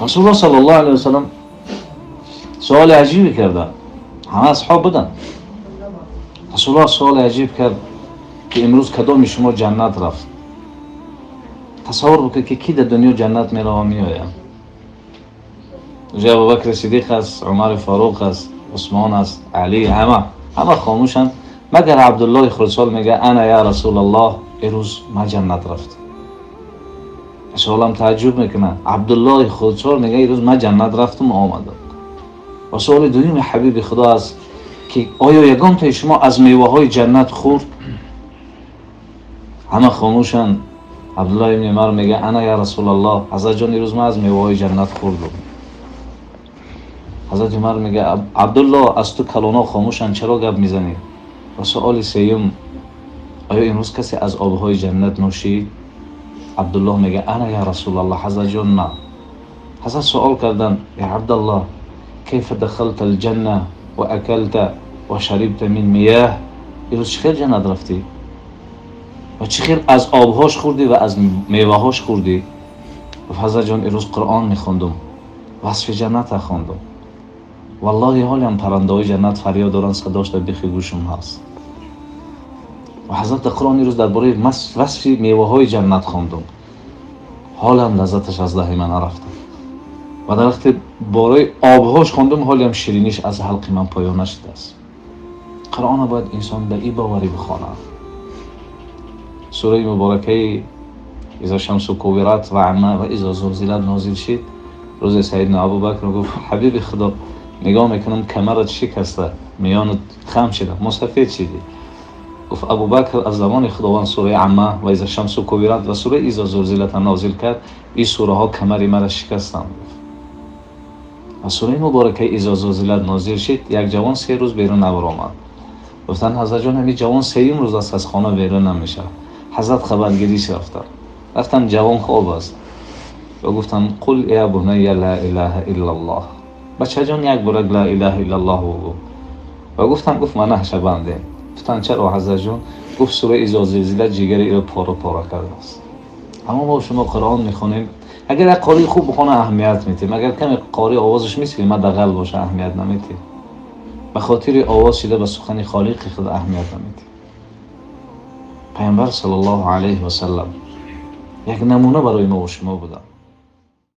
رسول الله صلی الله علیه و سلم سوال عجیبی کردن. همه اصحاب بودن. رسول الله سوال عجیب کرد که امروز کدام شما جنت رفت؟ تصور بکنید که کی در دنیا جنت میره و میآید. اونجا ابوبکر صدیق است، عمر فاروق است، عثمان است، علی، همه خاموشند مگر عبدالله خرسال میگه انا یا رسول الله امروز ما جنت رفت. رسول الله تعجب میکنه. عبدالله خرسال میگه امروز ما جنت رفتم و آمدم. و سوال دوم حبیب خدا است که آیا یگان تا شما از میوه های جنت خورد؟ همه خاموشند. عبدالله ابن عمر میگه انا یا رسول الله حضرت جان امروز ما از میوه های جنت خوردم. حضرت عمر میگه عبدالله از تو کلانا خاموشند چرا گپ میزنی؟ و سوال سوم آیا امروز کسی از آبهای جنت نوشید؟ عبدالله میگه انا یا رسول الله حضرت جان نه. حضرت سوال کردن یا عبدالله کیف دخلت الجنه و اکلت و شربت من میاه؟ امروز چه خیل جنت رفتی؟ و چه خیل از آبهاش خوردی و از میوهاش خوردی؟ و حضرت جان امروز قرآن میخوندم، وصف جنت خوندم. والله حالی هم پرنده های جنت فریاد دارن، صداش در بیخ گوشم هست. و حضرت در قرآن روز درباره وصف میوه های جنت خواندم، حالا هم لذتش از دهن من نرفتم. و در وقت باره آبهاش خواندم حالی هم شیرینیش از حلق من پایان نشده است. قرآن باید انسان به این باوری بخواند. سوره مبارکه اذا شمس کورت و عمه و اذا زلزلت نازل شد، روز سیدنا ابوبکر گفت حبیب خدا نگاه میکنم کمرت شکسته، میانت خم شده، مسفید شدی. گفت ابوبکر از زمان خداوند سوره عمه و اذا شمس کورت و سوره اذا زلزلت نازل کرد، این سوره ها کمر مرا شکستند. و سوره مبارکه اذا زلزلت نازل شد، یک جوان 3 روز بیرون نبرآمد. گفتن حضرت جان همین جوان 3 روز است از خانه بیرون نمیشه. حضرت خبرگیریش رفتن جوان خواب است و گفتن قل یا بنی لا اله الا الله. بچه جان یک بار لا اله الا الله بگو. و گفت من نهشه بنده. گفتن چرا حضرت جان؟ گفت سوره اذا زلزلت جگر او پاره کرده است. اما ما شما قرآن میخونیم، اگر یک قاری خوب بخونه اهمیت میتیم، اگر کمی قاری آوازش میسیم مدغل باشه اهمیت نمیتیم. به خاطر آواز شده به سخن خالق خود اهمیت نمیتیم. پیامبر صلی الله علیه و سلم یک نمونه برای ما و شما بودن.